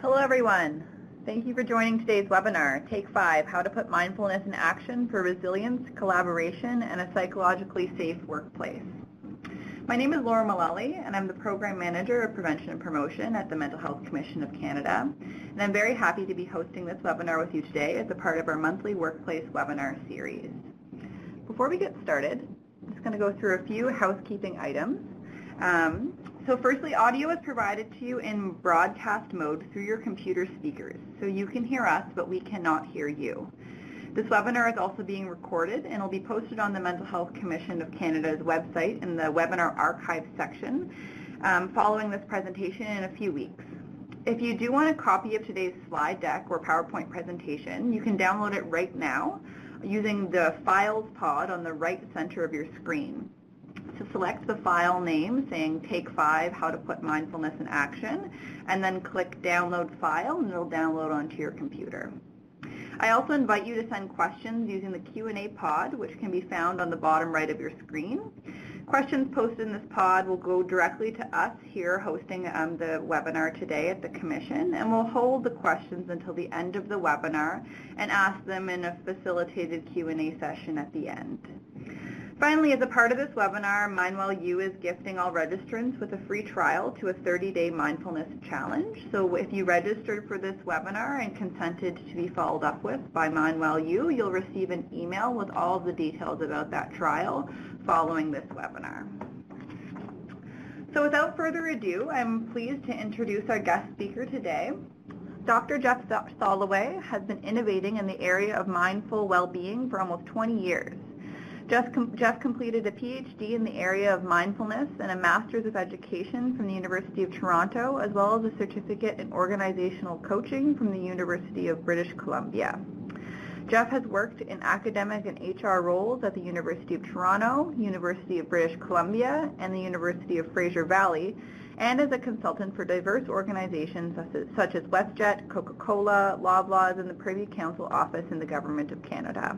Hello everyone. Thank you for joining today's webinar, Take 5, How to Put Mindfulness in Action for Resilience, Collaboration, and a Psychologically Safe Workplace. My name is Laura Mullally, and I'm the Program Manager of Prevention and Promotion at the Mental Health Commission of Canada. And I'm very happy to be hosting this webinar with you today as a part of our monthly workplace webinar series. Before we get started, I'm just going to go through a few housekeeping items. So firstly, audio is provided to you in broadcast mode through your computer speakers. So you can hear us, but we cannot hear you. This webinar is also being recorded and will be posted on the Mental Health Commission of Canada's website in the webinar archive section following this presentation in a few weeks. If you do want a copy of today's slide deck or PowerPoint presentation, you can download it right now using the Files pod on the right center of your screen. So select the file name saying Take 5, How to Put Mindfulness in Action, and then click Download File, and it'll download onto your computer. I also invite you to send questions using the Q&A pod, which can be found on the bottom right of your screen. Questions posted in this pod will go directly to us here hosting the webinar today at the Commission, and we'll hold the questions until the end of the webinar and ask them in a facilitated Q&A session at the end. Finally, as a part of this webinar, MindWellU is gifting all registrants with a free trial to a 30-day mindfulness challenge. So if you registered for this webinar and consented to be followed up with by MindWellU, you'll receive an email with all of the details about that trial following this webinar. So without further ado, I'm pleased to introduce our guest speaker today. Dr. Jeff Soloway has been innovating in the area of mindful well-being for almost 20 years. Jeff completed a PhD in the area of mindfulness and a Master's of Education from the University of Toronto, as well as a certificate in organizational coaching from the University of British Columbia. Jeff has worked in academic and HR roles at the University of Toronto, University of British Columbia, and the University of Fraser Valley, and as a consultant for diverse organizations such as WestJet, Coca-Cola, Loblaws, and the Privy Council Office in the Government of Canada.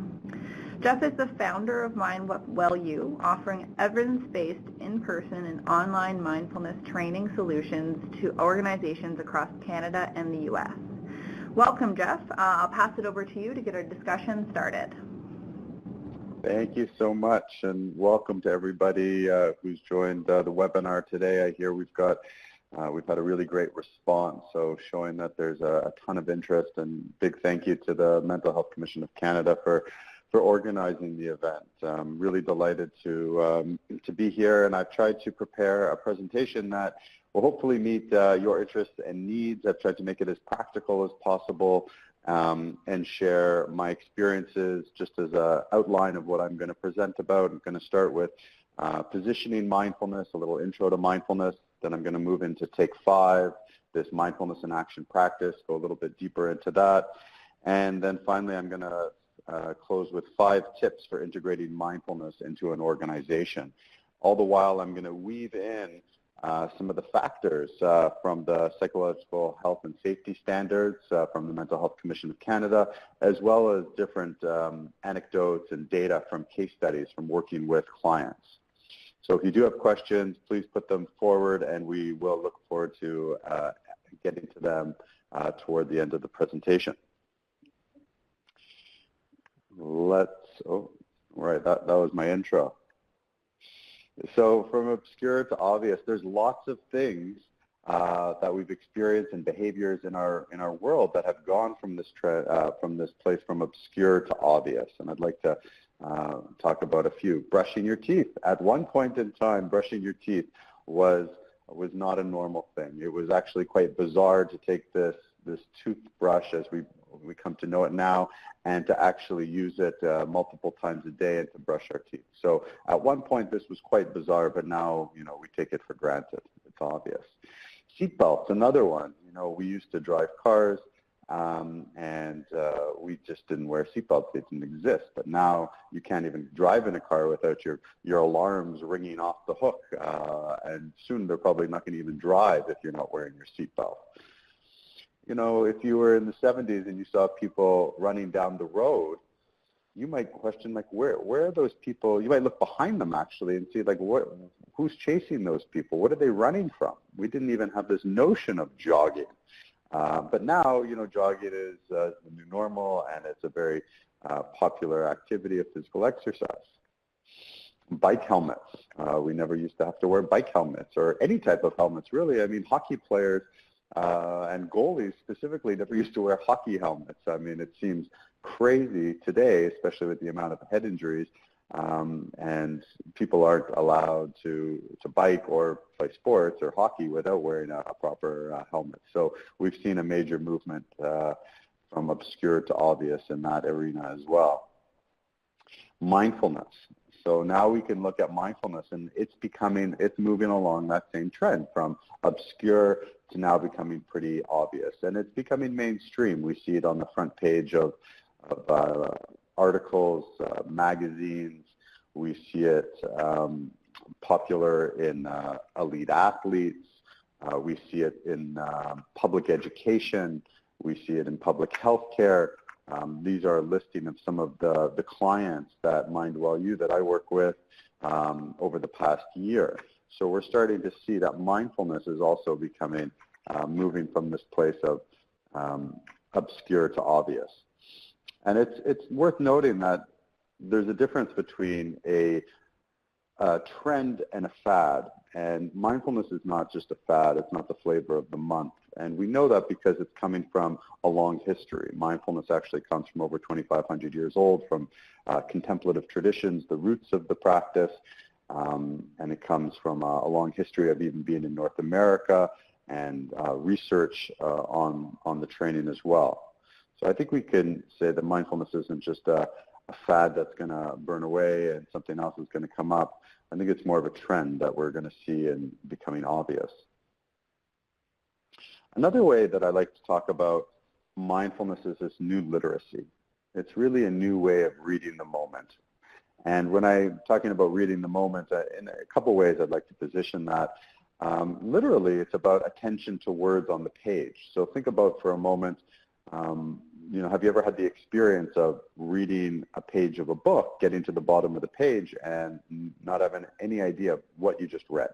Jeff is the founder of MindWellU, offering evidence-based in-person and online mindfulness training solutions to organizations across Canada and the U.S. Welcome, Jeff. I'll pass it over to you to get our discussion started. Thank you so much, and welcome to everybody who's joined the webinar today. I hear we've had a really great response, so showing that there's a ton of interest, and big thank you to the Mental Health Commission of Canada for organizing the event. I'm really delighted to be here, and I've tried to prepare a presentation that will hopefully meet your interests and needs. I've tried to make it as practical as possible and share my experiences just as an outline of what I'm going to present about. I'm going to start with positioning mindfulness, a little intro to mindfulness. Then I'm going to move into Take 5, this mindfulness in action practice, go a little bit deeper into that. And then finally, I'm going to close with 5 tips for integrating mindfulness into an organization. All the while, I'm going to weave in some of the factors from the Psychological Health and Safety Standards from the Mental Health Commission of Canada, as well as different anecdotes and data from case studies from working with clients. So if you do have questions, please put them forward, and we will look forward to getting to them toward the end of the presentation. That was my intro. So from obscure to obvious, there's lots of things that we've experienced and behaviors in our world that have gone from this place from obscure to obvious, and I'd like to talk about a few. Brushing your teeth. At one point in time, brushing your teeth was not a normal thing. It was actually quite bizarre to take this toothbrush as we come to know it now, and to actually use it multiple times a day and to brush our teeth. So at one point this was quite bizarre, but now we take it for granted. It's obvious. Seatbelts, another one. We used to drive cars and we just didn't wear seatbelts. They didn't exist. But now you can't even drive in a car without your alarms ringing off the hook, and soon they're probably not going to even drive if you're not wearing your seatbelt. If you were in the 70s and you saw people running down the road, you might question, where are those people? You might look behind them, actually, and see, who's chasing those people? What are they running from? We didn't even have this notion of jogging. But now, jogging is the new normal, and it's a very popular activity of physical exercise. Bike helmets. We never used to have to wear bike helmets or any type of helmets, really. I mean, hockey players and goalies specifically never used to wear hockey helmets. I mean, it seems crazy today, especially with the amount of head injuries, and people aren't allowed to bike or play sports or hockey without wearing a proper helmet. So we've seen a major movement from obscure to obvious in that arena as well. Mindfulness. So now we can look at mindfulness, and it's moving along that same trend from obscure to now becoming pretty obvious. And it's becoming mainstream. We see it on the front page of articles, magazines. We see it popular in elite athletes. We see it in public education. We see it in public health care. These are a listing of some of the clients that MindWellU that I work with over the past year. So we're starting to see that mindfulness is also becoming, moving from this place of obscure to obvious. And it's worth noting that there's a difference between a trend and a fad. And mindfulness is not just a fad. It's not the flavor of the month. And we know that because it's coming from a long history. Mindfulness actually comes from over 2,500 years old, from contemplative traditions, the roots of the practice. And it comes from a long history of even being in North America and research on the training as well. So I think we can say that mindfulness isn't just a fad that's going to burn away and something else is going to come up. I think it's more of a trend that we're going to see and becoming obvious. Another way that I like to talk about mindfulness is this new literacy. It's really a new way of reading the moment. And when I'm talking about reading the moment, in a couple ways I'd like to position that. Literally, it's about attention to words on the page. So think about for a moment, have you ever had the experience of reading a page of a book, getting to the bottom of the page, and not having any idea of what you just read?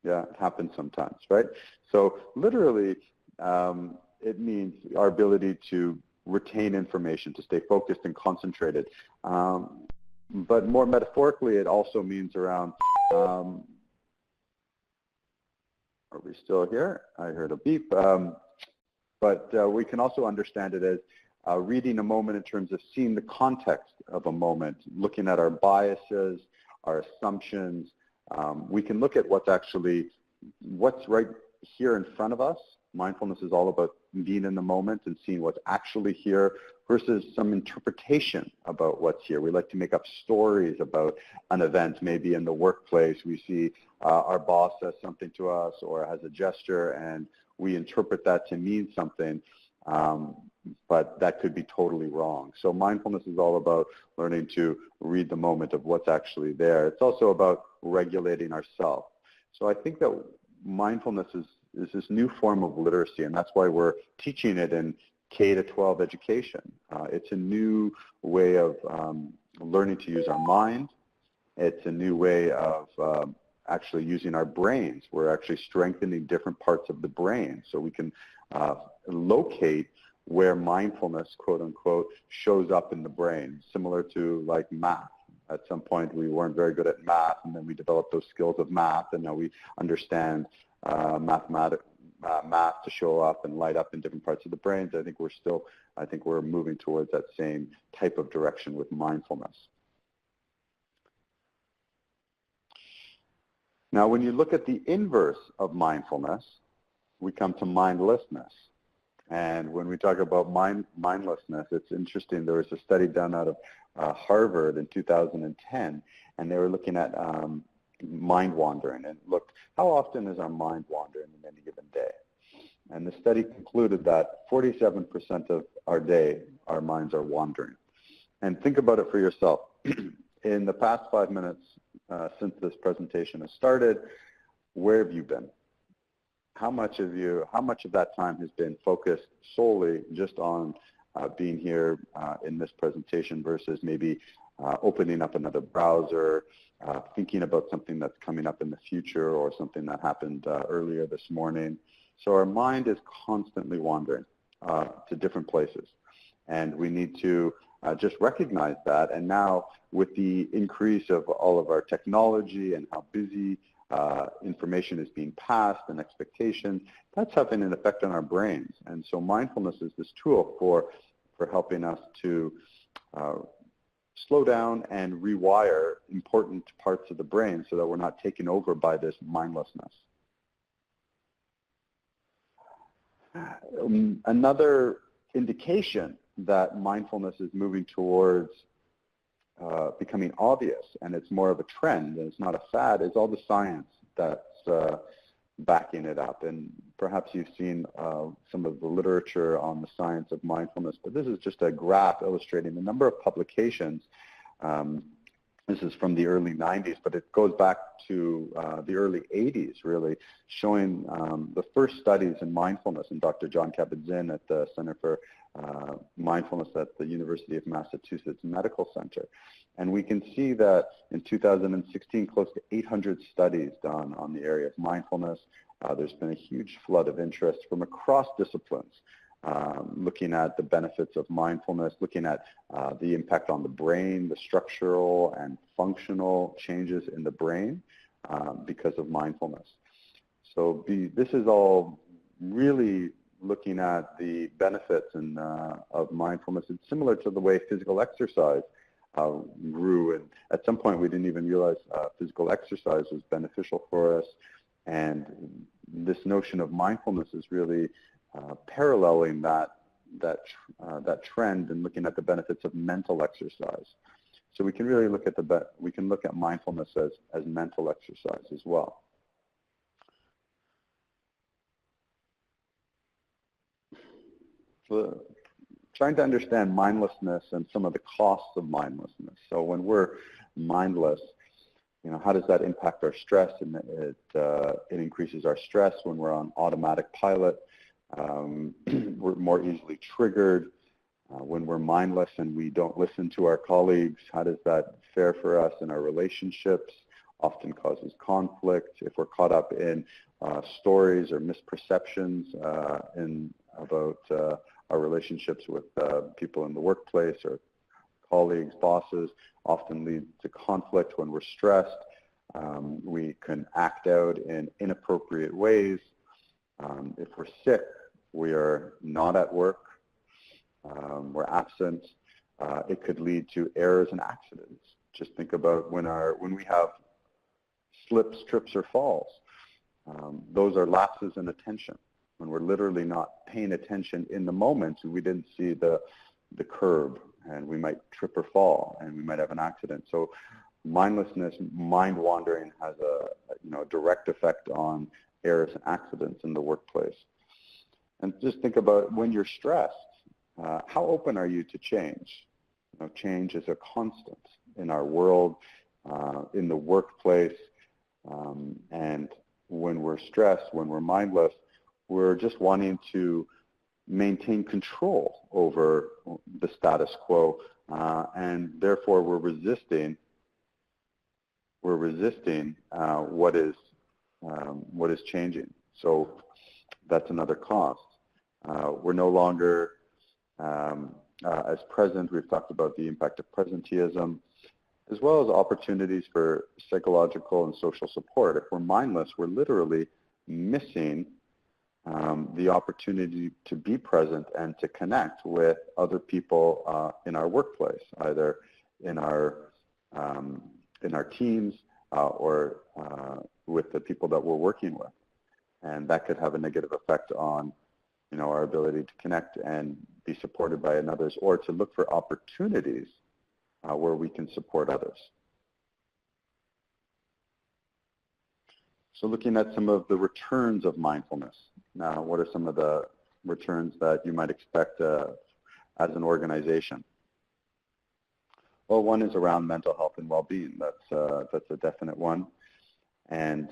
Yeah, it happens sometimes, right? So literally, it means our ability to retain information, to stay focused and concentrated. But more metaphorically, it also means around, are we still here? I heard a beep. But we can also understand it as reading a moment in terms of seeing the context of a moment, looking at our biases, our assumptions. We can look at what's right here in front of us. Mindfulness is all about being in the moment and seeing what's actually here versus some interpretation about what's here. We like to make up stories about an event. Maybe in the workplace, we see our boss says something to us or has a gesture, and we interpret that to mean something, but that could be totally wrong. So mindfulness is all about learning to read the moment of what's actually there. It's also about regulating ourselves. So I think that mindfulness is this new form of literacy, and that's why we're teaching it in K-12 education. It's a new way of learning to use our mind. It's a new way of actually using our brains. We're actually strengthening different parts of the brain so we can locate where mindfulness, quote unquote, shows up in the brain, similar to like math. At some point we weren't very good at math, and then we developed those skills of math, and now we understand math to show up and light up in different parts of the brains. I think we're moving towards that same type of direction with mindfulness. Now, when you look at the inverse of mindfulness, we come to mindlessness. And when we talk about mindlessness, it's interesting. There was a study done out of Harvard in 2010, and they were looking at mind wandering and looked, how often is our mind wandering in any given day? And the study concluded that 47% of our day, our minds are wandering. And think about it for yourself. In the past 5 minutes since this presentation has started, where have you been? How much of that time has been focused solely just on being here in this presentation versus maybe opening up another browser, thinking about something that's coming up in the future or something that happened earlier this morning? So our mind is constantly wandering to different places, and we need to just recognize that. And now with the increase of all of our technology and how busy information is being passed and expectations, that's having an effect on our brains. And so mindfulness is this tool for helping us to slow down and rewire important parts of the brain so that we're not taken over by this mindlessness. Another indication that mindfulness is moving towards becoming obvious, and it's more of a trend and it's not a fad, is all the science that's backing it up. And perhaps you've seen some of the literature on the science of mindfulness, but this is just a graph illustrating the number of publications. This is from the early 90s, but it goes back to the early 80s, really, showing the first studies in mindfulness. And Dr. John Kabat-Zinn at the Center for Mindfulness at the University of Massachusetts Medical Center. And we can see that in 2016, close to 800 studies done on the area of mindfulness. There's been a huge flood of interest from across disciplines, looking at the benefits of mindfulness, looking at the impact on the brain, the structural and functional changes in the brain because of mindfulness. So this is all really looking at the benefits of mindfulness. It's similar to the way physical exercise grew, and at some point we didn't even realize physical exercise was beneficial for us. And this notion of mindfulness is really paralleling that trend and looking at the benefits of mental exercise. So we can really look at mindfulness as mental exercise as well. So, trying to understand mindlessness and some of the costs of mindlessness. So when we're mindless, how does that impact our stress? And it increases our stress when we're on automatic pilot. We're more easily triggered. When we're mindless and we don't listen to our colleagues, how does that fare for us in our relationships? Often causes conflict. If we're caught up in stories or misperceptions about our relationships with people in the workplace or colleagues, bosses, often lead to conflict. When we're stressed, we can act out in inappropriate ways. If we're sick, we are not at work, we're absent. It could lead to errors and accidents. Just think about when we have slips, trips, or falls. Those are lapses in attention. When we're literally not paying attention in the moment, we didn't see the curb, and we might trip or fall, and we might have an accident. So mindlessness, mind wandering has a direct effect on errors and accidents in the workplace. And just think about when you're stressed, how open are you to change? Change is a constant in our world, in the workplace, and when we're stressed, when we're mindless, we're just wanting to maintain control over the status quo, and therefore we're resisting what is changing. So that's another cost. We're no longer as present. We've talked about the impact of presenteeism, as well as opportunities for psychological and social support. If we're mindless, we're literally missing the opportunity to be present and to connect with other people in our workplace, either in our teams or with the people that we're working with. And that could have a negative effect on our ability to connect and be supported by others, or to look for opportunities where we can support others. So looking at some of the returns of mindfulness. Now, what are some of the returns that you might expect as an organization? Well, one is around mental health and well-being. That's a definite one. And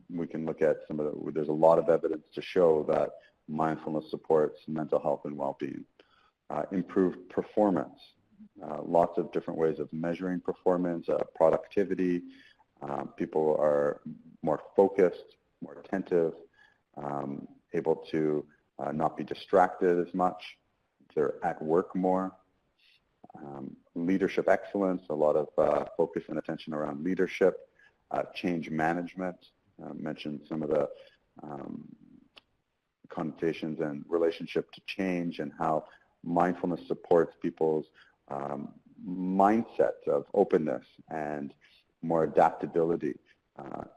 we can look at there's a lot of evidence to show that mindfulness supports mental health and well-being. Improved performance. Lots of different ways of measuring performance, productivity. People are more focused, more attentive, able to not be distracted as much. They're at work more. Leadership excellence, a lot of focus and attention around leadership. Change management, mentioned some of the connotations and relationship to change and how mindfulness supports people's mindset of openness and more adaptability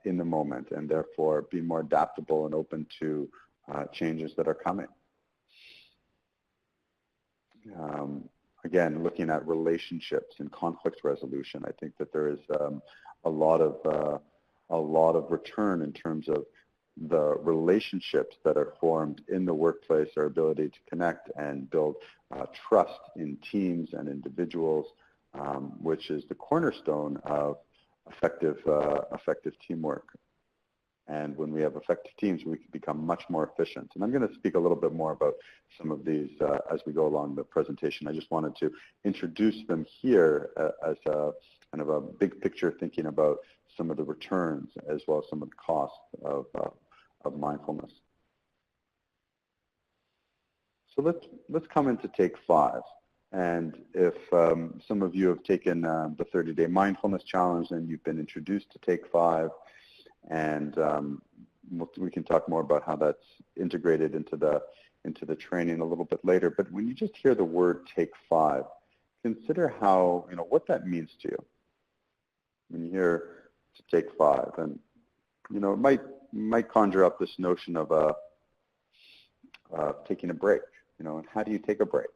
in the moment, and therefore being more adaptable and open to changes that are coming. Again, looking at relationships and conflict resolution, I think that there is a lot of return in terms of the relationships that are formed in the workplace, our ability to connect and build trust in teams and individuals, which is the cornerstone of effective teamwork. And when we have effective teams, we can become much more efficient. And I'm going to speak a little bit more about some of these as we go along the presentation. I just wanted to introduce them here as a kind of a big picture thinking about some of the returns as well as some of the costs of mindfulness. So let's come into take 5. And if some of you have taken the 30-day mindfulness challenge and you've been introduced to take 5, and we can talk more about how that's integrated into the training a little bit later. But when you just hear the word take 5, consider how, what that means to you. When you hear to take 5, and it might conjure up this notion of taking a break. And how do you take a break?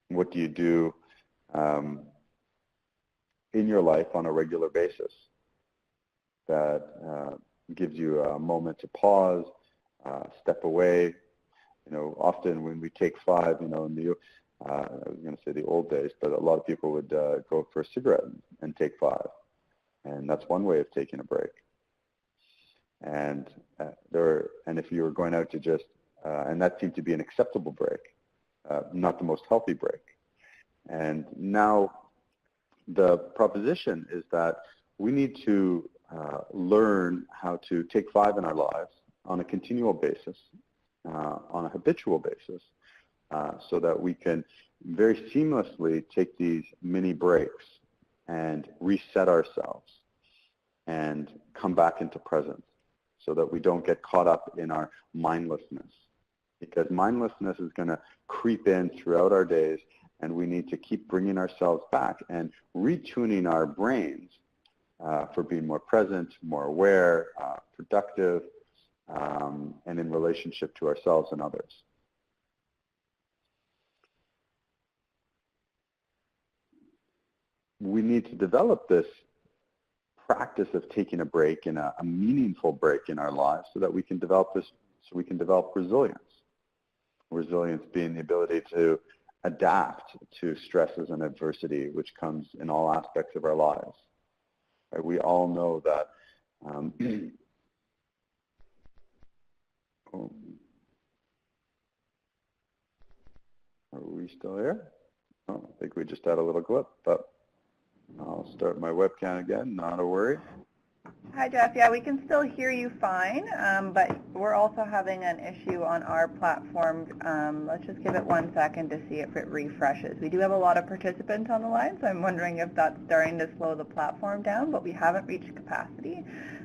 What do you do in your life on a regular basis that gives you a moment to pause, step away? Often when we take 5, in the I was going to say the old days, but a lot of people would go for a cigarette and take 5, and that's one way of taking a break. And if you were going out to just and that seemed to be an acceptable break, not the most healthy break. And now the proposition is that we need to learn how to take 5 in our lives on a continual basis, on a habitual basis, so that we can very seamlessly take these mini breaks and reset ourselves and come back into presence so that we don't get caught up in our mindlessness. Because mindlessness is going to creep in throughout our days, and we need to keep bringing ourselves back and retuning our brains for being more present, more aware, productive, and in relationship to ourselves and others. We need to develop this practice of taking a break and a meaningful break in our lives so that we can develop resilience. Resilience being the ability to adapt to stresses and adversity, which comes in all aspects of our lives. Right? We all know that are we still here? Oh, I think we just had a little glitch, but I'll start my webcam again, not a worry. Hi, Jeff. Yeah, we can still hear you fine, but we're also having an issue on our platform. Let's just give it 1 second to see if it refreshes. We do have a lot of participants on the line, so I'm wondering if that's starting to slow the platform down, but we haven't reached capacity.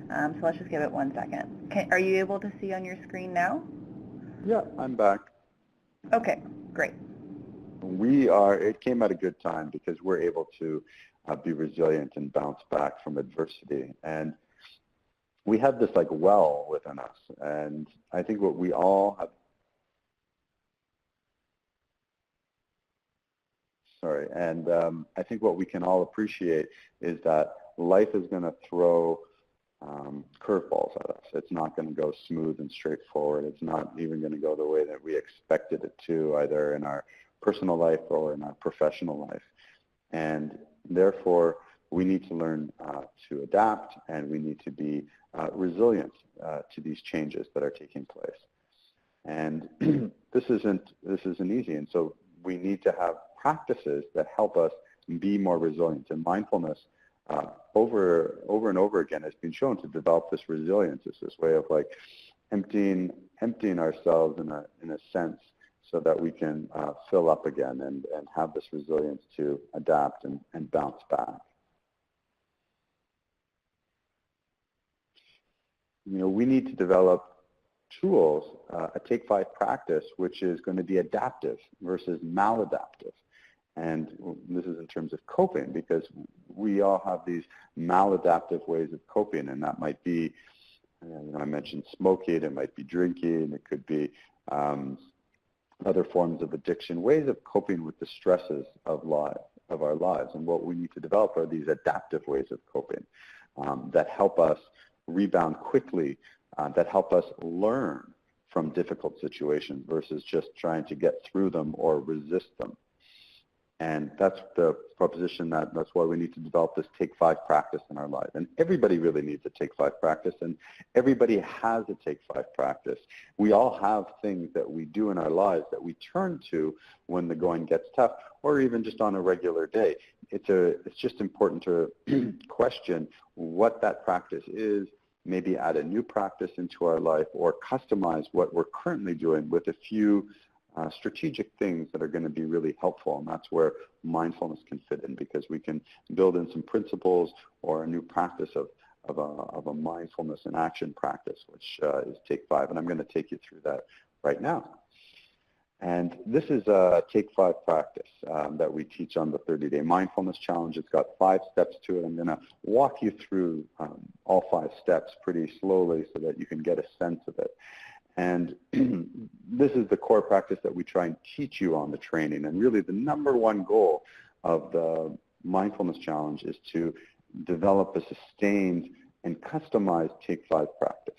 So let's just give it 1 second. Are you able to see on your screen now? Yeah, I'm back. Okay, great. It came at a good time because we're able to be resilient and bounce back from adversity. And we have this well within us. And I think what we all have, I think what we can all appreciate is that life is going to throw curveballs at us. It's not going to go smooth and straightforward. It's not even going to go the way that we expected it to, either in our personal life or in our professional life. And therefore, we need to learn to adapt, and we need to be resilient to these changes that are taking place. And this isn't easy. And so we need to have practices that help us be more resilient. And mindfulness over and over again has been shown to develop this resilience. It's this way of like emptying ourselves in a sense so that we can fill up again and have this resilience to adapt and bounce back. You know, we need to develop tools, a Take 5 practice, which is going to be adaptive versus maladaptive. And this is in terms of coping, because we all have these maladaptive ways of coping, and that might be, you know, I mentioned smoking, it might be drinking, it could be other forms of addiction, ways of coping with the stresses of our lives. And what we need to develop are these adaptive ways of coping that help us rebound quickly, that help us learn from difficult situations versus just trying to get through them or resist them. And that's the proposition that's why we need to develop this Take 5 practice in our life. And everybody really needs a Take 5 practice, and everybody has a Take 5 practice. We all have things that we do in our lives that we turn to when the going gets tough, or even just on a regular day. It's just important to question what that practice is, maybe add a new practice into our life, or customize what we're currently doing with a few strategic things that are going to be really helpful. And that's where mindfulness can fit in, because we can build in some principles or a new practice of a mindfulness-in-action practice, which is Take 5. And I'm going to take you through that right now. And this is a Take 5 practice that we teach on the 30-day mindfulness challenge. It's got 5 steps to it. I'm going to walk you through all 5 steps pretty slowly so that you can get a sense of it. And this is the core practice that we try and teach you on the training. And really the number one goal of the mindfulness challenge is to develop a sustained and customized Take 5 practice.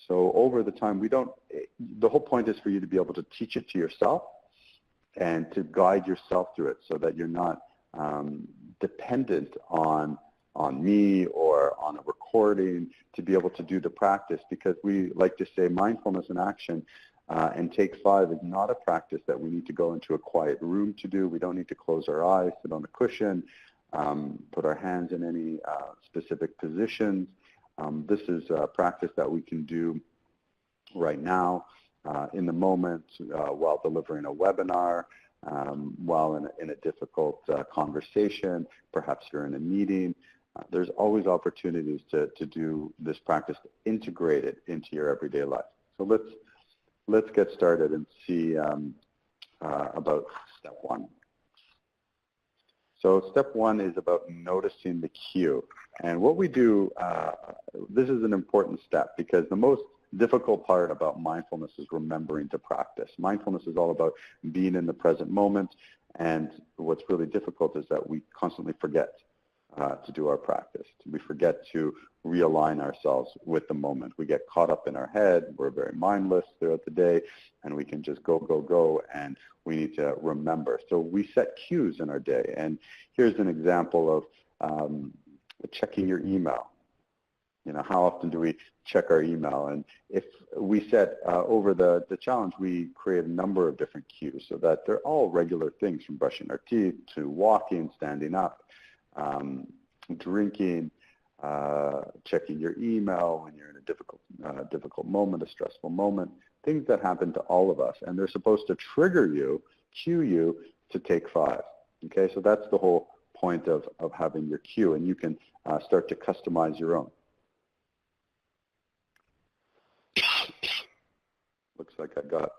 So over the time, the whole point is for you to be able to teach it to yourself and to guide yourself through it so that you're not dependent on me or on a recording to be able to do the practice, because we like to say mindfulness in action and Take 5 is not a practice that we need to go into a quiet room to do. We don't need to close our eyes, sit on a cushion, put our hands in any specific positions. This is a practice that we can do right now in the moment while delivering a webinar, while in a difficult conversation, perhaps you're in a meeting. There's always opportunities to do this practice, to integrate it into your everyday life. So let's get started and see about step 1. So step 1 is about noticing the cue. And what we do, this is an important step, because the most difficult part about mindfulness is remembering to practice. Mindfulness is all about being in the present moment, and what's really difficult is that we constantly forget to do our practice. We forget to realign ourselves with the moment. We get caught up in our head. We're very mindless throughout the day, and we can just go, and we need to remember. So we set cues in our day, and here's an example of checking your email. You know, how often do we check our email? And if we set over the challenge, we create a number of different cues so that they're all regular things, from brushing our teeth to walking, standing up, drinking, checking your email when you're in a difficult moment, a stressful moment, things that happen to all of us. And they're supposed to trigger you, cue you to Take 5. Okay, so that's the whole point of having your cue, and you can start to customize your own. Looks like I got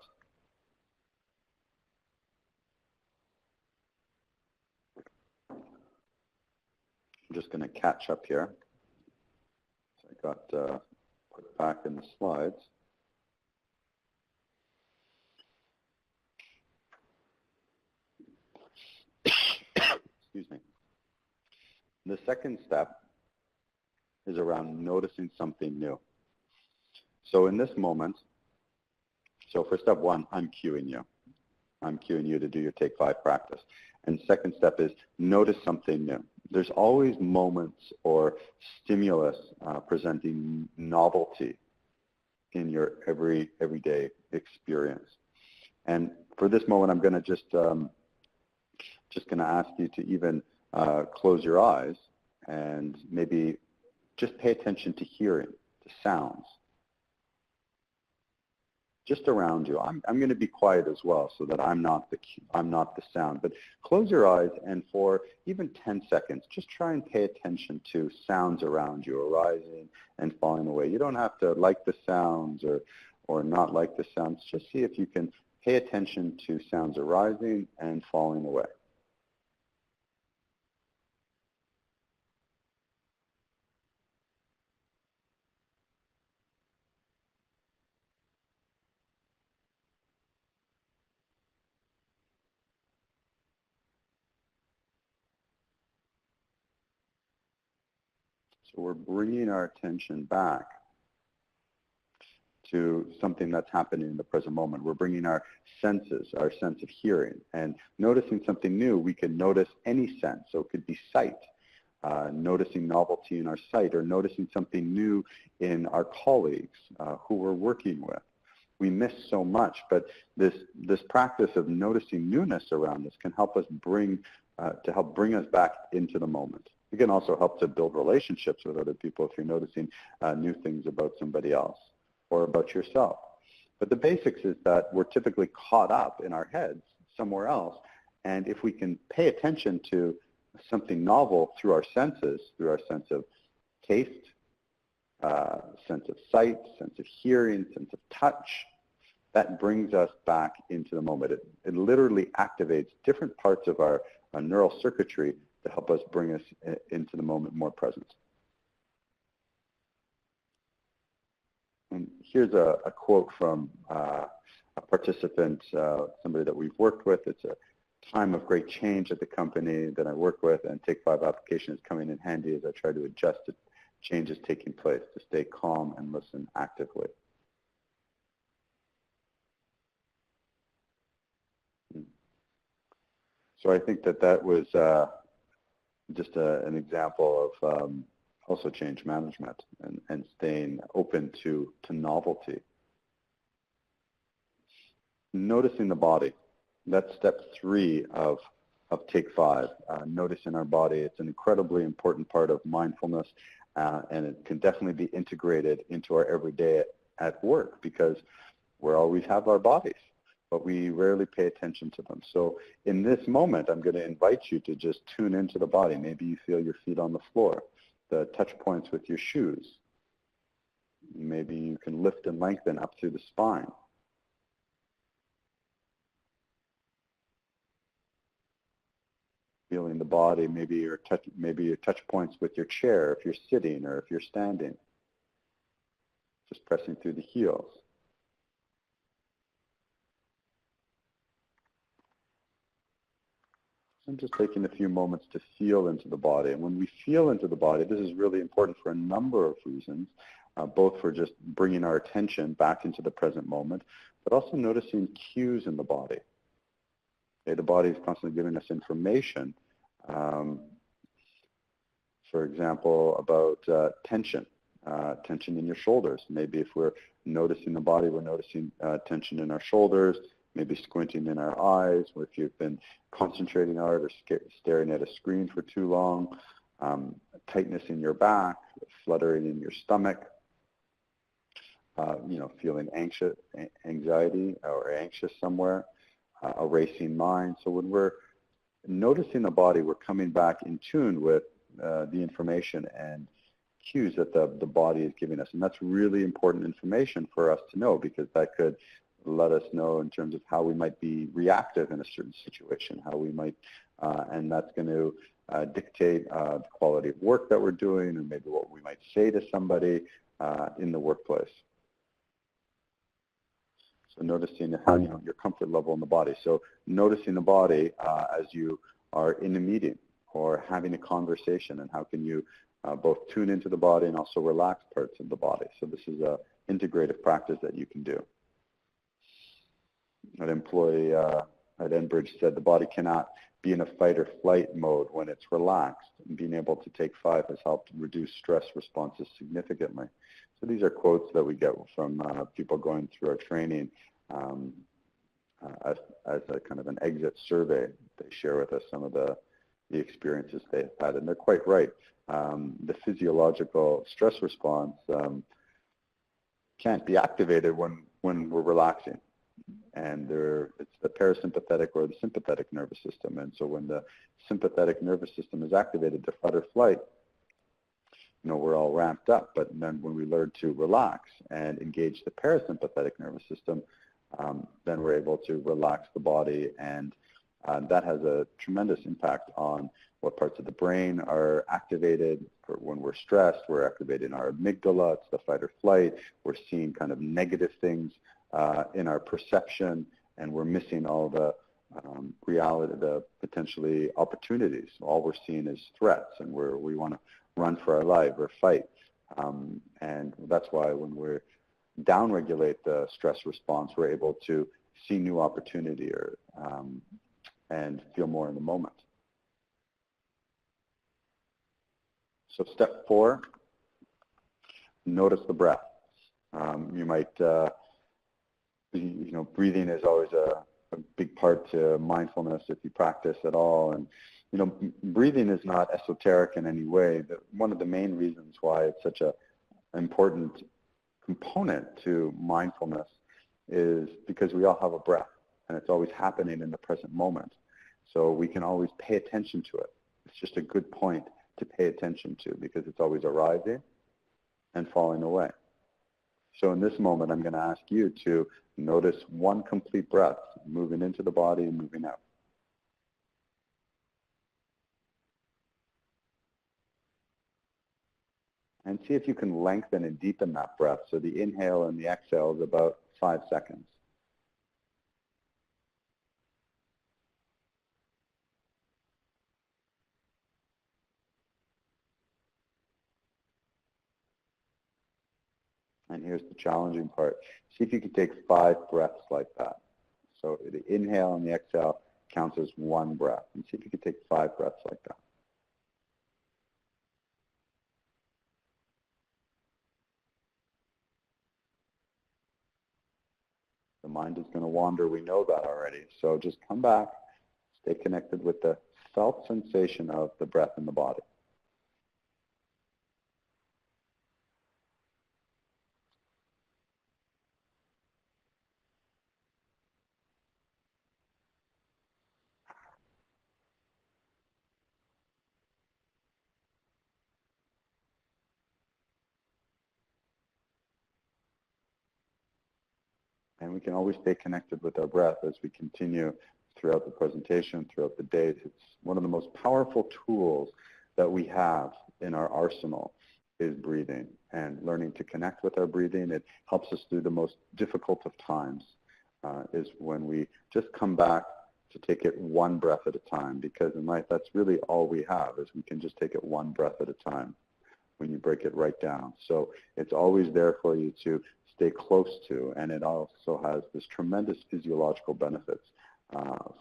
I'm just going to catch up here. So I got put back in the slides. Excuse me. The second step is around noticing something new. So in this moment, so for step 1, I'm cueing you. I'm cueing you to do your Take 5 practice. And second step is notice something new. There's always moments or stimulus presenting novelty in your everyday experience. And for this moment, I'm going to just going to ask you to even close your eyes and maybe just pay attention to hearing, to sounds, just around you. I'm going to be quiet as well so that I'm not the sound. But close your eyes, and for even 10 seconds, just try and pay attention to sounds around you, arising and falling away. You don't have to like the sounds or not like the sounds. Just see if you can pay attention to sounds arising and falling away. So we're bringing our attention back to something that's happening in the present moment. We're bringing our senses, our sense of hearing, and noticing something new. We can notice any sense. So it could be sight, noticing novelty in our sight, or noticing something new in our colleagues who we're working with. We miss so much, but this practice of noticing newness around us can help us bring us back into the moment. It can also help to build relationships with other people if you're noticing new things about somebody else or about yourself. But the basics is that we're typically caught up in our heads somewhere else, and if we can pay attention to something novel through our senses, through our sense of taste, sense of sight, sense of hearing, sense of touch, that brings us back into the moment. It literally activates different parts of our neural circuitry to help us bring us into the moment more present. And here's a quote from a participant, somebody that we've worked with. It's a time of great change at the company that I work with, and Take 5 application is coming in handy as I try to adjust to changes taking place, to stay calm and listen actively. So I think that was just an example of also change management and staying open to novelty. Noticing the body. That's step 3 of Take 5. Noticing our body. It's an incredibly important part of mindfulness, and it can definitely be integrated into our everyday at work because we always have our bodies, but we rarely pay attention to them. So in this moment, I'm going to invite you to just tune into the body. Maybe you feel your feet on the floor, the touch points with your shoes. Maybe you can lift and lengthen up through the spine. Feeling the body, maybe your touch points with your chair if you're sitting or if you're standing. Just pressing through the heels. I'm just taking a few moments to feel into the body. And when we feel into the body, this is really important for a number of reasons, both for just bringing our attention back into the present moment, but also noticing cues in the body. Okay, the body is constantly giving us information, for example, about tension, tension in your shoulders. Maybe if we're noticing the body, we're noticing tension in our shoulders, maybe squinting in our eyes, or if you've been concentrating hard or staring at a screen for too long, tightness in your back, fluttering in your stomach, feeling anxiety or anxious somewhere, a racing mind. So when we're noticing the body, we're coming back in tune with the information and cues that the body is giving us. And that's really important information for us to know, because that could let us know in terms of how we might be reactive in a certain situation, how we might, and that's going to dictate the quality of work that we're doing, or maybe what we might say to somebody in the workplace. So noticing how, your comfort level in the body. So noticing the body as you are in a meeting or having a conversation, and how can you both tune into the body and also relax parts of the body. So this is a integrative practice that you can do. An employee at Enbridge said the body cannot be in a fight or flight mode when it's relaxed. And being able to take 5 has helped reduce stress responses significantly. So these are quotes that we get from people going through our training as a kind of an exit survey. They share with us some of the the experiences they've had. And they're quite right. The physiological stress response can't be activated when we're relaxing. And it's the parasympathetic or the sympathetic nervous system. And so when the sympathetic nervous system is activated, the fight or flight, we're all ramped up. But then when we learn to relax and engage the parasympathetic nervous system, then we're able to relax the body. And that has a tremendous impact on what parts of the brain are activated. When we're stressed, we're activating our amygdala, it's the fight or flight. We're seeing kind of negative things in our perception, and we're missing all the reality, the potentially opportunities. All we're seeing is threats, and we want to run for our life or fight. And that's why when we downregulate the stress response, we're able to see new opportunity and feel more in the moment. So step 4, notice the breath. You might, breathing is always a big part to mindfulness if you practice at all. And, breathing is not esoteric in any way. One of the main reasons why it's such an important component to mindfulness is because we all have a breath, and it's always happening in the present moment. So we can always pay attention to it. It's just a good point to pay attention to because it's always arriving and falling away. So in this moment, I'm going to ask you to notice one complete breath, moving into the body and moving out. And see if you can lengthen and deepen that breath. So the inhale and the exhale is about 5 seconds. And here's the challenging part. See if you can take 5 breaths like that. So the inhale and the exhale counts as 1 breath. And see if you can take 5 breaths like that. The mind is going to wander. We know that already. So just come back. Stay connected with the felt sensation of the breath in the body. And we can always stay connected with our breath as we continue throughout the presentation, throughout the day. It's one of the most powerful tools that we have in our arsenal is breathing and learning to connect with our breathing. It helps us through the most difficult of times is when we just come back to take it 1 breath at a time, because in life that's really all we have is we can just take it 1 breath at a time when you break it right down. So it's always there for you to stay close to, and it also has this tremendous physiological benefits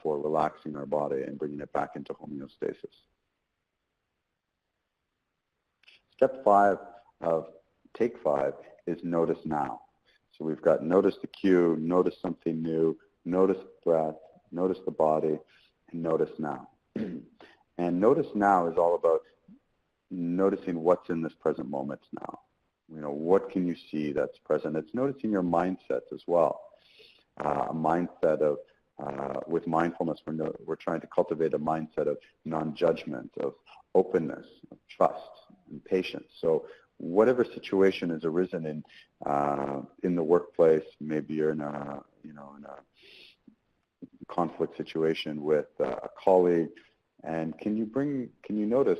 for relaxing our body and bringing it back into homeostasis. Step 5 of take 5 is notice now. So we've got notice the cue, notice something new, notice the breath, notice the body, and notice now. And notice now is all about noticing what's in this present moment now. What can you see that's present? It's noticing your mindset as well. A mindset of, with mindfulness, we're trying to cultivate a mindset of non-judgment, of openness, of trust, and patience. So whatever situation has arisen in the workplace, maybe you're in a conflict situation with a colleague, and can you notice,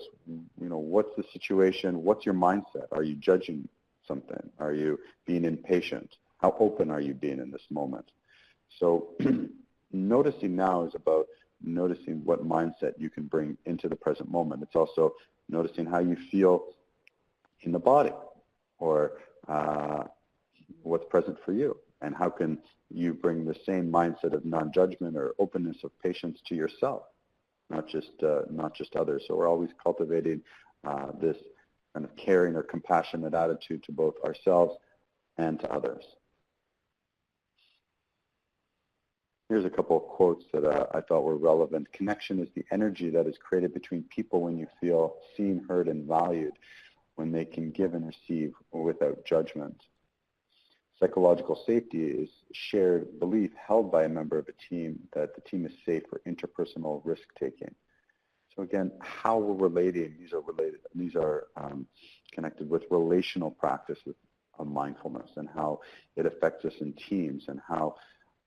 what's the situation? What's your mindset? Are you judging something? Are you being impatient? How open are you being in this moment? So noticing now is about noticing what mindset you can bring into the present moment. It's also noticing how you feel in the body, or what's present for you, and how can you bring the same mindset of non-judgment or openness of patience to yourself, not just others. So we're always cultivating this kind of caring or compassionate attitude to both ourselves and to others. Here's a couple of quotes that I thought were relevant. Connection is the energy that is created between people when you feel seen, heard, and valued, when they can give and receive without judgment. Psychological safety is shared belief held by a member of a team that the team is safe for interpersonal risk-taking. So again, how we're relating, these are connected with relational practices of mindfulness and how it affects us in teams and how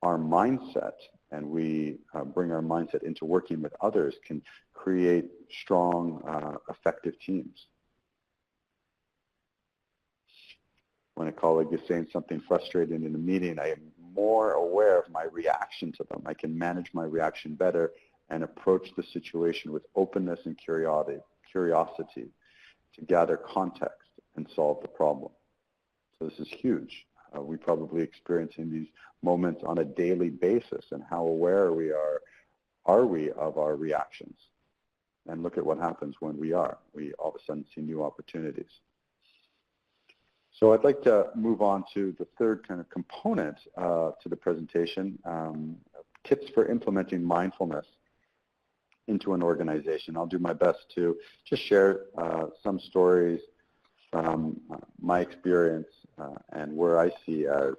our mindset, and we bring our mindset into working with others, can create strong, effective teams. When a colleague is saying something frustrating in a meeting, I am more aware of my reaction to them. I can manage my reaction better and approach the situation with openness and curiosity to gather context and solve the problem. So this is huge. We probably experiencing these moments on a daily basis, and how aware we are we of our reactions? And look at what happens when we are. We all of a sudden see new opportunities. So I'd like to move on to the third kind of component to the presentation, tips for implementing mindfulness into an organization. I'll do my best to just share some stories from my experience and where I see as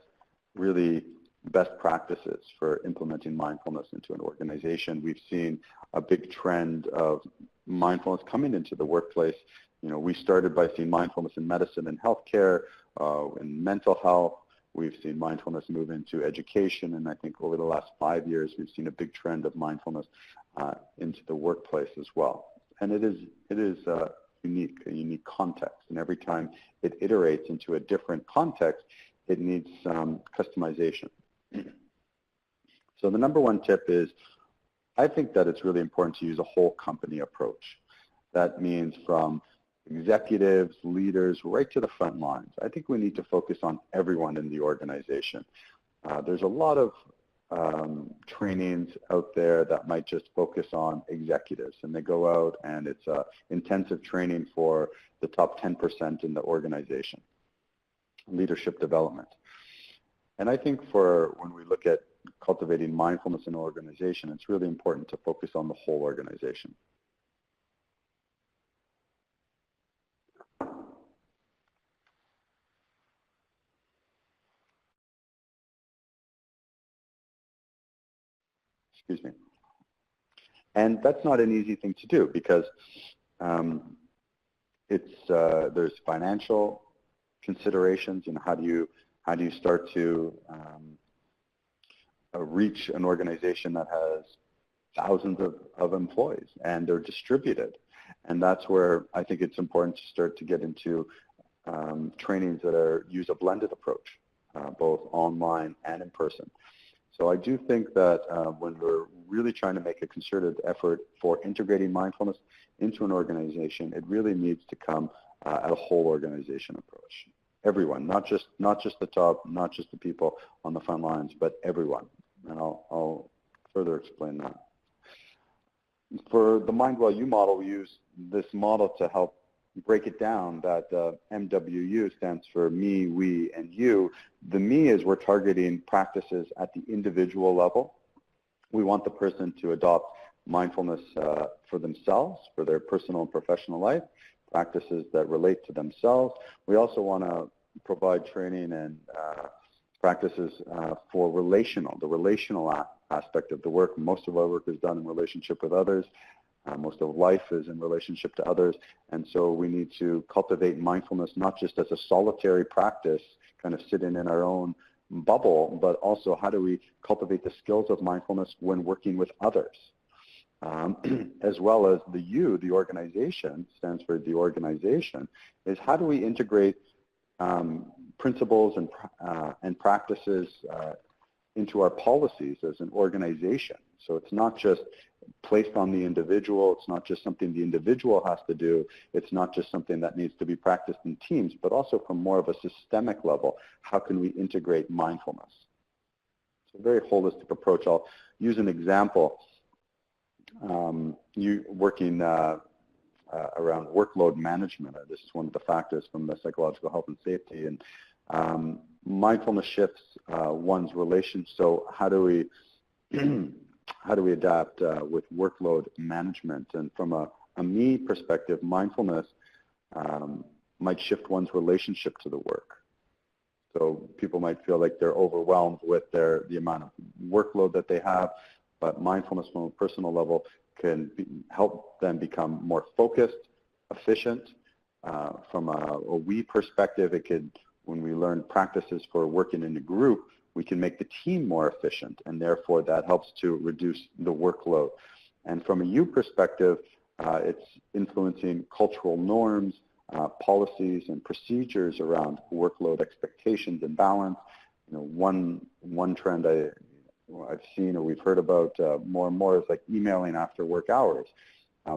really best practices for implementing mindfulness into an organization. We've seen a big trend of mindfulness coming into the workplace. You know, we started by seeing mindfulness in medicine and healthcare, in mental health. We've seen mindfulness move into education, and I think over the last 5 years, we've seen a big trend of mindfulness into the workplace as well. And it is a unique context, and every time it iterates into a different context, it needs some customization. So the number one tip is, I think that it's really important to use a whole company approach. That means from executives, leaders, right to the front lines. I think we need to focus on everyone in the organization. There's a lot of trainings out there that might just focus on executives, and they go out and it's intensive training for the top 10% in the organization, leadership development. And I think when we look at cultivating mindfulness in an organization, it's really important to focus on the whole organization. Excuse me. And that's not an easy thing to do, because there's financial considerations, and how do you start to reach an organization that has thousands of employees and they're distributed. And that's where I think it's important to start to get into trainings that use a blended approach, both online and in person. So I do think that when we're really trying to make a concerted effort for integrating mindfulness into an organization, it really needs to come at a whole organization approach. Everyone, not just the top, not just the people on the front lines, but everyone. And I'll further explain that. For the Mind Well You model, we use this model to help break it down. That MWU stands for me, we, and you. The me is we're targeting practices at the individual level. We want the person to adopt mindfulness for themselves, for their personal and professional life, practices that relate to themselves. We also want to provide training and practices for the relational aspect of the work. Most of our work is done in relationship with others. Most of life is in relationship to others. And so we need to cultivate mindfulness not just as a solitary practice, kind of sitting in our own bubble, but also how do we cultivate the skills of mindfulness when working with others. As well as the you, the organization, stands for the organization, is how do we integrate principles and practices into our policies as an organization. So it's not just placed on the individual, it's not just something the individual has to do, it's not just something that needs to be practiced in teams, but also from more of a systemic level, how can we integrate mindfulness? It's a very holistic approach. I'll use an example. You working around workload management. This is one of the factors from the psychological health and safety. And mindfulness shifts one's relation. So how do we how do we adapt with workload management? And from a me perspective, mindfulness might shift one's relationship to the work. So people might feel like they're overwhelmed with the amount of workload that they have, but mindfulness from a personal level can help them become more focused, efficient. From a we perspective, it could, when we learn practices for working in a group, we can make the team more efficient, and therefore that helps to reduce the workload. And from a you perspective, it's influencing cultural norms, policies and procedures around workload expectations and balance. One trend I've seen or we've heard about more and more is like emailing after work hours.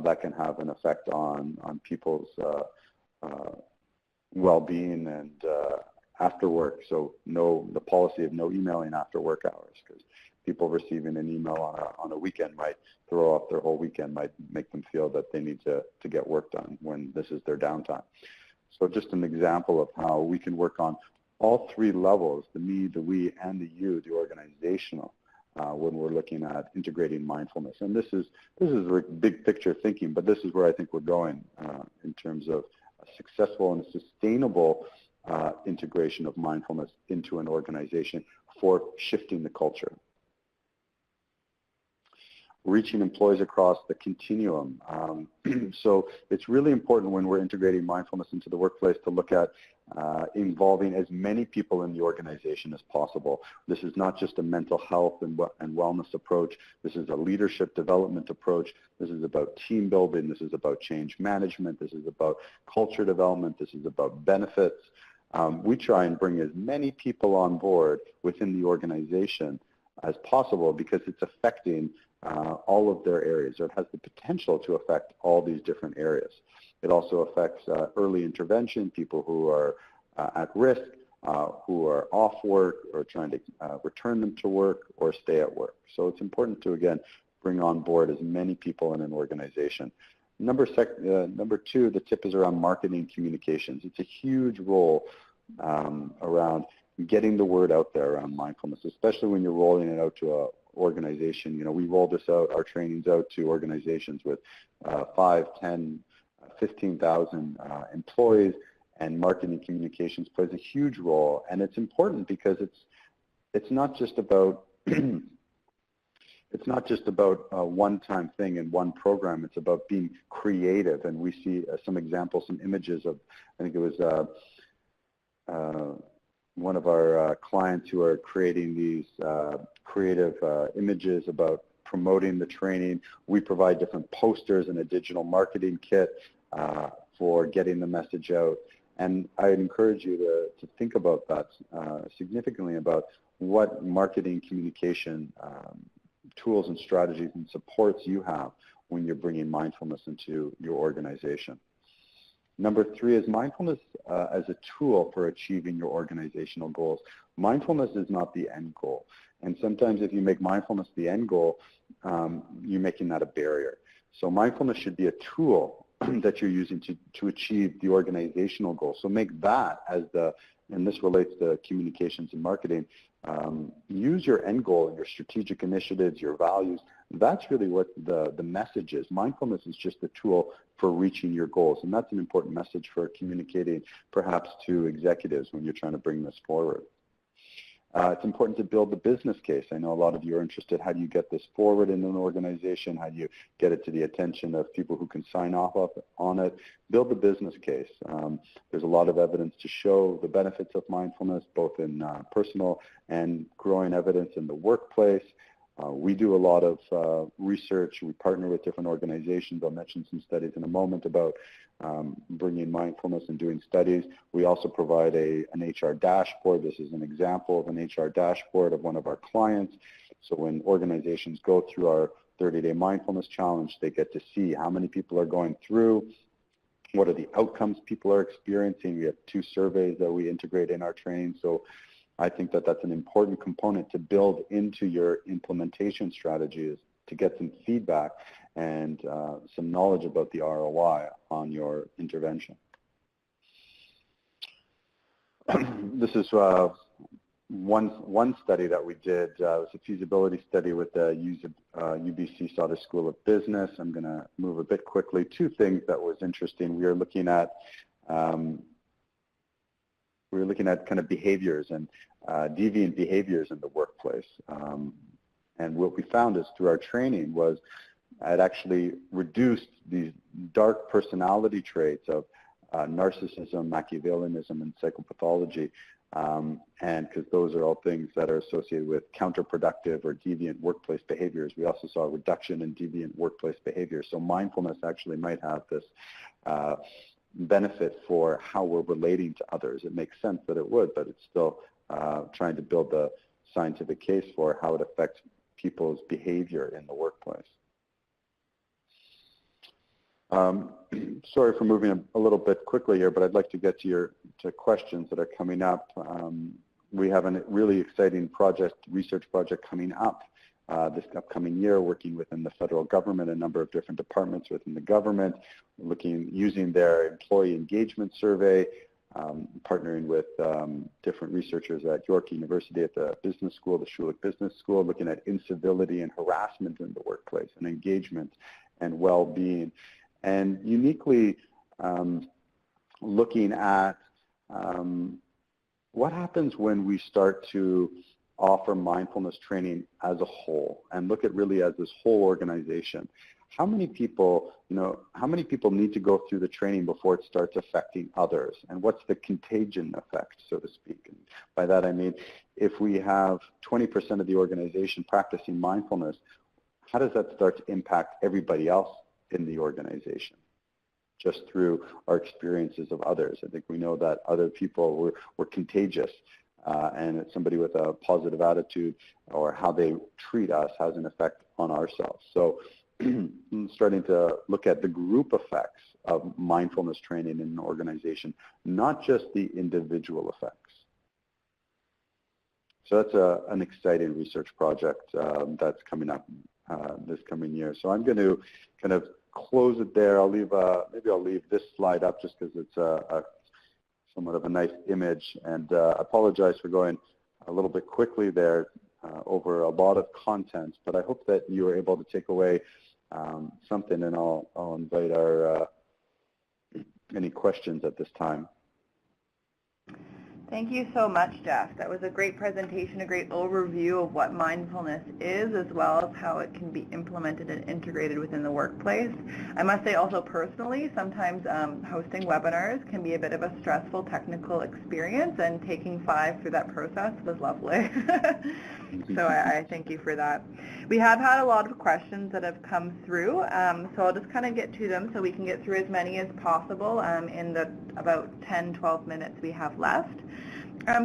That can have an effect on people's well-being and after work. So the policy of no emailing after work hours, because people receiving an email on a weekend might throw off their whole weekend, might make them feel that they need to get work done when this is their downtime. So just an example of how we can work on all three levels, the me, the we, and the you, the organizational, when we're looking at integrating mindfulness. And this is big picture thinking, but this is where I think we're going in terms of a successful and sustainable integration of mindfulness into an organization for shifting the culture. Reaching employees across the continuum. So it's really important when we're integrating mindfulness into the workplace to look at involving as many people in the organization as possible. This is not just a mental health and wellness approach. This is a leadership development approach. This is about team building. This is about change management. This is about culture development. This is about benefits. We try and bring as many people on board within the organization as possible because it's affecting all of their areas, or it has the potential to affect all these different areas. It also affects early intervention, people who are at risk, who are off work or trying to return them to work or stay at work. So it's important to, again, bring on board as many people in an organization. Number two, the tip is around marketing communications. It's a huge role around getting the word out there around mindfulness, especially when you're rolling it out to a organization. We roll this out, our trainings out to organizations with 5, 10, 15,000 employees, and marketing communications plays a huge role. And it's important because it's not just about a one-time thing in one program. It's about being creative, and we see some examples, some images of, I think it was one of our clients who are creating these creative images about promoting the training. We provide different posters and a digital marketing kit for getting the message out. And I encourage you to think about that significantly, about what marketing communication tools and strategies and supports you have when you're bringing mindfulness into your organization. Number 3 is mindfulness as a tool for achieving your organizational goals. Mindfulness is not the end goal. And sometimes if you make mindfulness the end goal, you're making that a barrier. So mindfulness should be a tool that you're using to achieve the organizational goal. So make that as and this relates to communications and marketing, use your end goal and your strategic initiatives, your values. That's really what the message is. Mindfulness is just a tool for reaching your goals. And that's an important message for communicating perhaps to executives when you're trying to bring this forward. It's important to build the business case. I know a lot of you are interested. How do you get this forward in an organization? How do you get it to the attention of people who can sign off on it? Build the business case. There's a lot of evidence to show the benefits of mindfulness, both in personal and growing evidence in the workplace. We do a lot of research. We partner with different organizations. I'll mention some studies in a moment about bringing mindfulness and doing studies. We also provide an HR dashboard. This is an example of an HR dashboard of one of our clients. So when organizations go through our 30-day mindfulness challenge, they get to see how many people are going through, what are the outcomes people are experiencing. We have 2 surveys that we integrate in our training. So I think that that's an important component to build into your implementation strategies, to get some feedback and some knowledge about the ROI on your intervention. This is one study that we did was a feasibility study with the UBC Sauder School of Business. I'm going to move a bit quickly. Two things that was interesting. We were looking at kind of behaviors and deviant behaviors in the workplace. And what we found is through our training was it actually reduced these dark personality traits of narcissism, Machiavellianism, and psychopathology. And because those are all things that are associated with counterproductive or deviant workplace behaviors. We also saw a reduction in deviant workplace behavior. So mindfulness actually might have this benefit for how we're relating to others. It makes sense that it would, but it's still trying to build the scientific case for how it affects people's behavior in the workplace. Sorry for moving a little bit quickly here, but I'd like to get to questions that are coming up. We have a really exciting research project coming up this upcoming year, working within the federal government, a number of different departments within the government, using their employee engagement survey, partnering with different researchers at York University at the business school, the Schulich Business School, looking at incivility and harassment in the workplace and engagement and well-being. And uniquely looking at what happens when we start to offer mindfulness training as a whole and look at really as this whole organization. How many people need to go through the training before it starts affecting others? And what's the contagion effect, so to speak? And by that I mean, if we have 20% of the organization practicing mindfulness, how does that start to impact everybody else in the organization, just through our experiences of others? I think we know that other people were contagious, and somebody with a positive attitude or how they treat us has an effect on ourselves. So starting to look at the group effects of mindfulness training in an organization, not just the individual effects. So that's an exciting research project that's coming up this coming year. So I'm going to kind of close it there. Maybe I'll leave this slide up just because it's somewhat of a nice image, and apologize for going a little bit quickly there over a lot of content, but I hope that you were able to take away something, and I'll invite our any questions at this time. Thank you so much, Jeff. That was a great presentation, a great overview of what mindfulness is, as well as how it can be implemented and integrated within the workplace. I must say also personally, sometimes hosting webinars can be a bit of a stressful technical experience, and taking 5 through that process was lovely. So I thank you for that. We have had a lot of questions that have come through, so I'll just kind of get to them so we can get through as many as possible in the about 10-12 minutes we have left.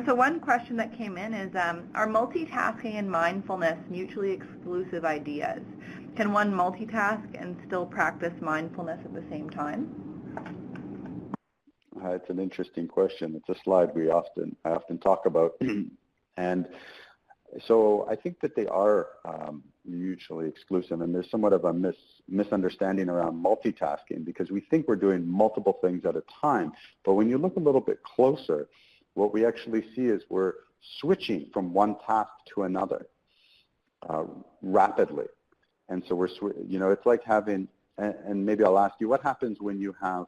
So one question that came in is, are multitasking and mindfulness mutually exclusive ideas? Can one multitask and still practice mindfulness at the same time? It's an interesting question. It's a slide I often talk about. And so I think that they are mutually exclusive, and there's somewhat of a misunderstanding around multitasking, because we think we're doing multiple things at a time. But when you look a little bit closer, what we actually see is we're switching from one task to another rapidly. And so it's like having, and maybe I'll ask you, what happens when you have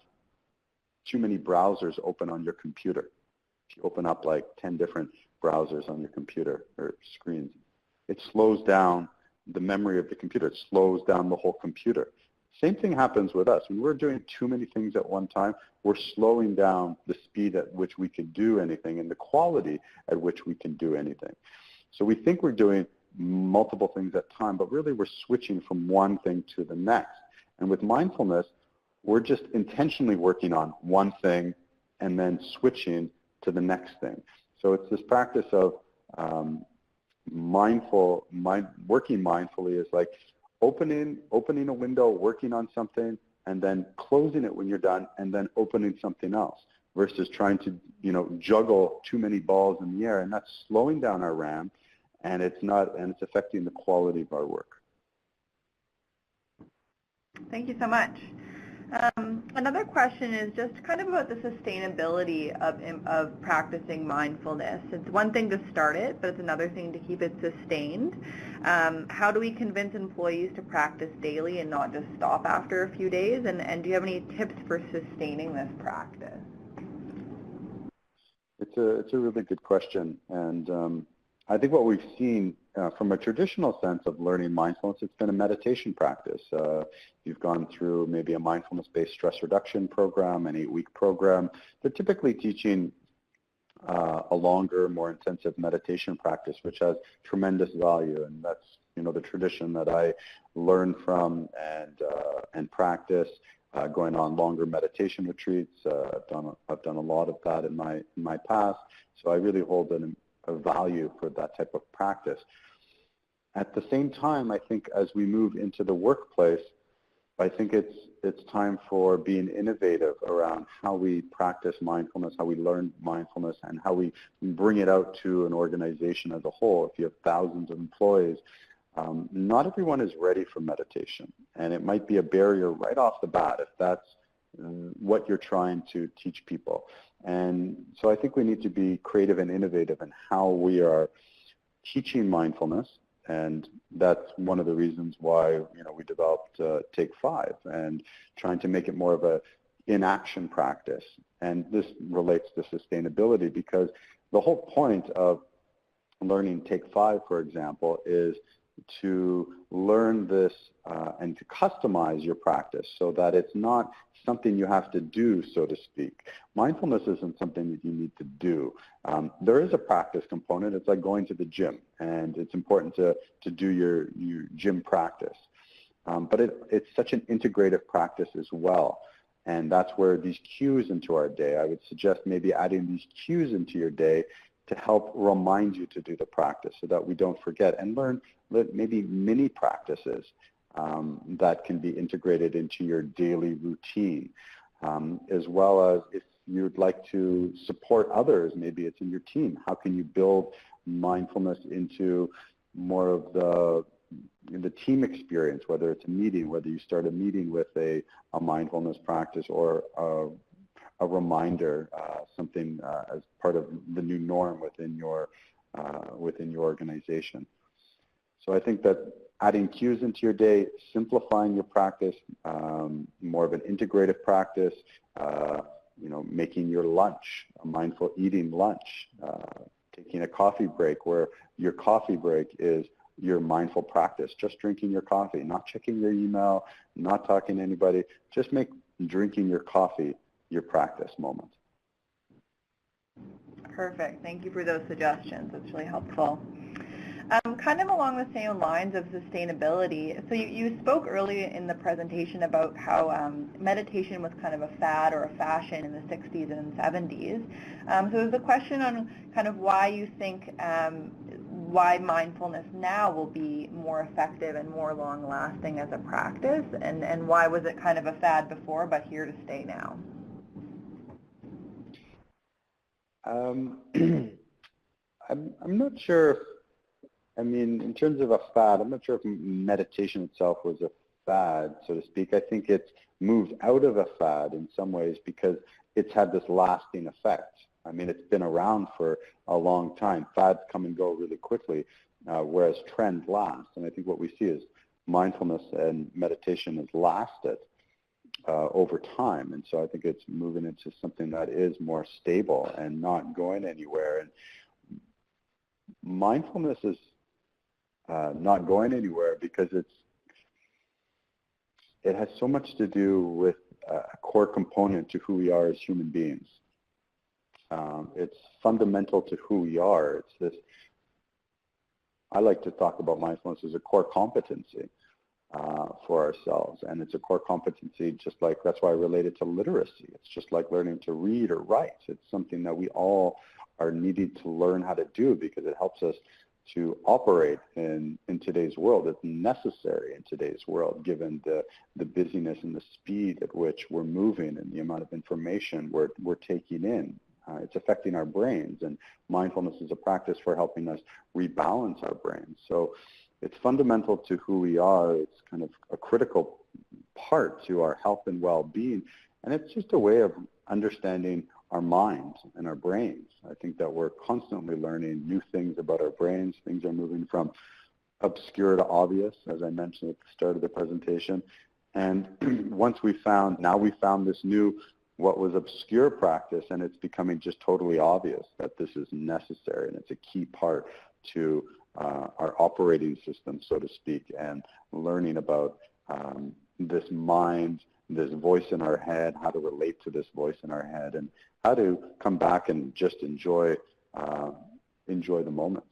too many browsers open on your computer? If you open up like 10 different browsers on your computer or screens, it slows down the memory of the computer. It slows down the whole computer. Same thing happens with us. When we're doing too many things at one time, we're slowing down the speed at which we can do anything and the quality at which we can do anything. So we think we're doing multiple things at a time, but really we're switching from one thing to the next. And with mindfulness, we're just intentionally working on one thing and then switching to the next thing. So it's this practice of working mindfully is like opening a window, working on something, and then closing it when you're done, and then opening something else, versus trying to juggle too many balls in the air, and that's slowing down our RAM, and it's affecting the quality of our work. Thank you so much. Another question is just kind of about the sustainability of practicing mindfulness. It's one thing to start it, but it's another thing to keep it sustained. How do we convince employees to practice daily and not just stop after a few days? And do you have any tips for sustaining this practice? It's a really good question, and I think what we've seen from a traditional sense of learning mindfulness, it's been a meditation practice. You've gone through maybe a mindfulness-based stress reduction program, an 8-week program. They're typically teaching a longer, more intensive meditation practice, which has tremendous value, and that's the tradition that I learned from and practice. Going on longer meditation retreats. I've done a lot of that in my past, so I really hold a value for that type of practice. At the same time, I think as we move into the workplace, I think it's time for being innovative around how we practice mindfulness, how we learn mindfulness, and how we bring it out to an organization as a whole. If you have thousands of employees, not everyone is ready for meditation, and it might be a barrier right off the bat if that's what you're trying to teach people. And so I think we need to be creative and innovative in how we are teaching mindfulness, and that's one of the reasons why we developed Take 5 and trying to make it more of a in-action practice. And this relates to sustainability, because the whole point of learning Take 5, for example, is to learn this and to customize your practice so that it's not something you have to do, so to speak. Mindfulness isn't something that you need to do. There is a practice component. It's like going to the gym, and it's important to do your gym practice. But it's such an integrative practice as well. And that's where these cues into our day, I would suggest maybe adding these cues into your day to help remind you to do the practice so that we don't forget, and learn maybe mini practices that can be integrated into your daily routine, as well as if you'd like to support others, maybe it's in your team. How can you build mindfulness into more of the team experience, whether it's a meeting, whether you start a meeting with a mindfulness practice or a reminder, something as part of the new norm within your organization. So I think that adding cues into your day, simplifying your practice, more of an integrative practice, making your lunch a mindful eating lunch, taking a coffee break where your coffee break is your mindful practice, just drinking your coffee, not checking your email, not talking to anybody, just make drinking your coffee your practice moment. Perfect. Thank you for those suggestions. That's really helpful. Kind of along the same lines of sustainability, so you spoke earlier in the presentation about how meditation was kind of a fad or a fashion in the 60s and 70s. So there's a question on kind of why you think why mindfulness now will be more effective and more long-lasting as a practice, and why was it kind of a fad before but here to stay now? I'm not sure. In terms of a fad, I'm not sure if meditation itself was a fad, so to speak. I think it's moved out of a fad in some ways because it's had this lasting effect. It's been around for a long time. Fads come and go really quickly, whereas trends last. And I think what we see is mindfulness and meditation has lasted over time. And so I think it's moving into something that is more stable and not going anywhere. And mindfulness is not going anywhere because it has so much to do with a core component to who we are as human beings. It's fundamental to who we are. It's this, I like to talk about mindfulness as a core competency for ourselves. And it's a core competency, just like, that's why I relate it to literacy. It's just like learning to read or write. It's something that we all are needing to learn how to do because it helps us to operate in today's world. It's necessary in today's world, given the busyness and the speed at which we're moving and the amount of information we're taking in. It's affecting our brains, and mindfulness is a practice for helping us rebalance our brains. So it's fundamental to who we are. It's kind of a critical part to our health and well-being. And it's just a way of understanding our minds and our brains. I think that we're constantly learning new things about our brains. Things are moving from obscure to obvious, as I mentioned at the start of the presentation. And we found this new, what was obscure practice, and it's becoming just totally obvious that this is necessary, and it's a key part to our operating system, so to speak, and learning about this mind, this voice in our head, how to relate to this voice in our head, and how to come back and just enjoy the moments.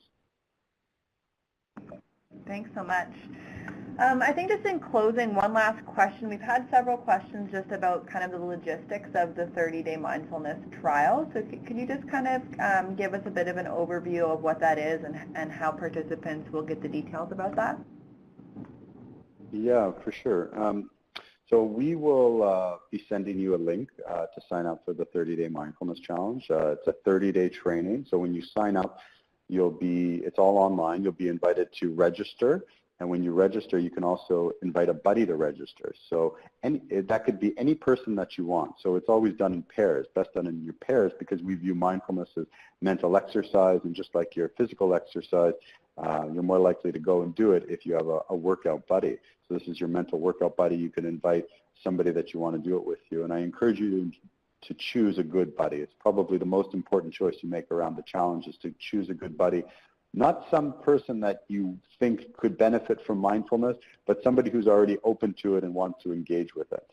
Thanks so much. I think just in closing, one last question. We've had several questions just about kind of the logistics of the 30-day mindfulness trial. So could you just kind of give us a bit of an overview of what that is and how participants will get the details about that? Yeah, for sure. So we will be sending you a link to sign up for the 30-day mindfulness challenge. It's a 30-day training. So when you sign up, it's all online. You'll be invited to register. And when you register, you can also invite a buddy to register. So that could be any person that you want. So it's always done in pairs, best done in your pairs, because we view mindfulness as mental exercise. And just like your physical exercise, you're more likely to go and do it if you have a workout buddy. So this is your mental workout buddy. You can invite somebody that you want to do it with you. And I encourage you to choose a good buddy. It's probably the most important choice you make around the challenge, is to choose a good buddy. Not some person that you think could benefit from mindfulness, but somebody who's already open to it and wants to engage with it,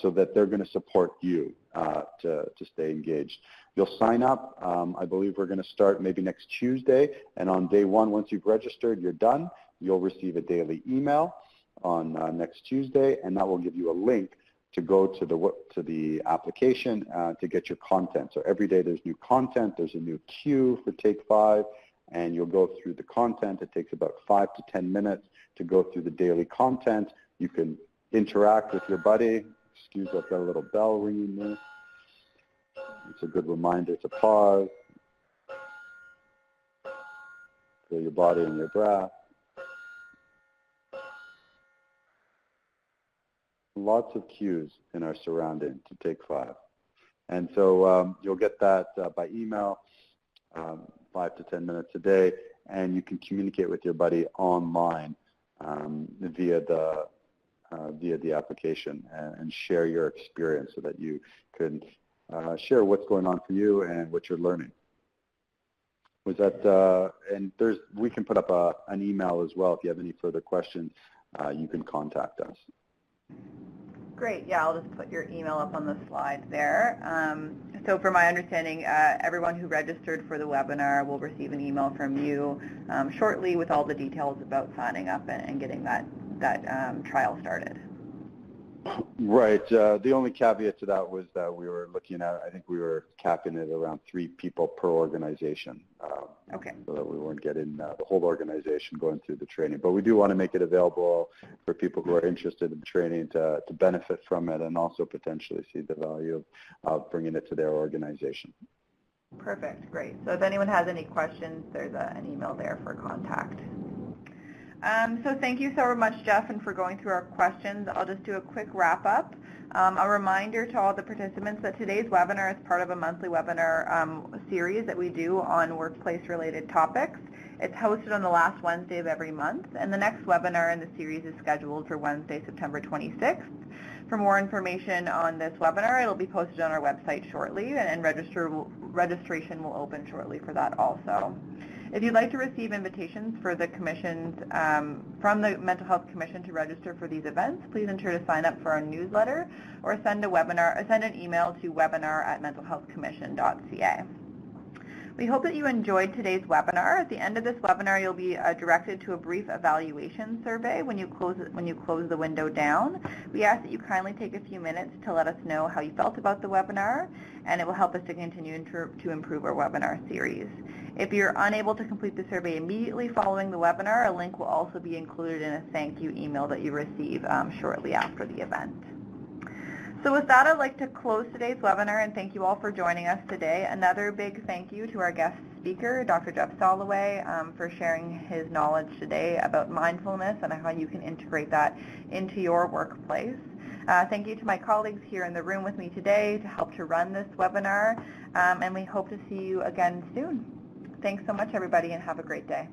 so that they're going to support you to stay engaged. You'll sign up. I believe we're going to start maybe next Tuesday, and on day one, once you've registered, you're done. You'll receive a daily email on next Tuesday, and that will give you a link to go to the application to get your content. So every day there's new content. There's a new cue for Take 5. And you'll go through the content. It takes about 5 to 10 minutes to go through the daily content. You can interact with your buddy. Excuse me, I've got a little bell ringing there. It's a good reminder to pause. Feel your body and your breath. Lots of cues in our surrounding to Take 5. And so you'll get that by email. 5 to 10 minutes a day, and you can communicate with your buddy online via the application and share your experience, so that you can share what's going on for you and what you're learning. Was that and we can put up an email as well. If you have any further questions, you can contact us. Great. Yeah, I'll just put your email up on the slide there. So from my understanding, everyone who registered for the webinar will receive an email from you shortly with all the details about signing up and getting that trial started. Right. The only caveat to that was that we were looking at, I think we were capping it around 3 people per organization. Okay. So that we weren't getting the whole organization going through the training. But we do want to make it available for people who are interested in the training to benefit from it, and also potentially see the value of bringing it to their organization. Perfect. Great. So if anyone has any questions, there's an email there for contact. So thank you so much, Jeff, and for going through our questions. I'll just do a quick wrap-up. A reminder to all the participants that today's webinar is part of a monthly webinar series that we do on workplace-related topics. It's hosted on the last Wednesday of every month, and the next webinar in the series is scheduled for Wednesday, September 26th. For more information on this webinar, it'll be posted on our website shortly, and registration will open shortly for that also. If you'd like to receive invitations for the commissions from the Mental Health Commission to register for these events, please ensure to sign up for our newsletter or send an email to webinar@mentalhealthcommission.ca. We hope that you enjoyed today's webinar. At the end of this webinar, you'll be directed to a brief evaluation survey when you close the window down. We ask that you kindly take a few minutes to let us know how you felt about the webinar, and it will help us to continue to improve our webinar series. If you're unable to complete the survey immediately following the webinar, a link will also be included in a thank you email that you receive shortly after the event. So with that, I'd like to close today's webinar and thank you all for joining us today. Another big thank you to our guest speaker, Dr. Jeff Soloway, for sharing his knowledge today about mindfulness and how you can integrate that into your workplace. Thank you to my colleagues here in the room with me today to help to run this webinar, and we hope to see you again soon. Thanks so much, everybody, and have a great day.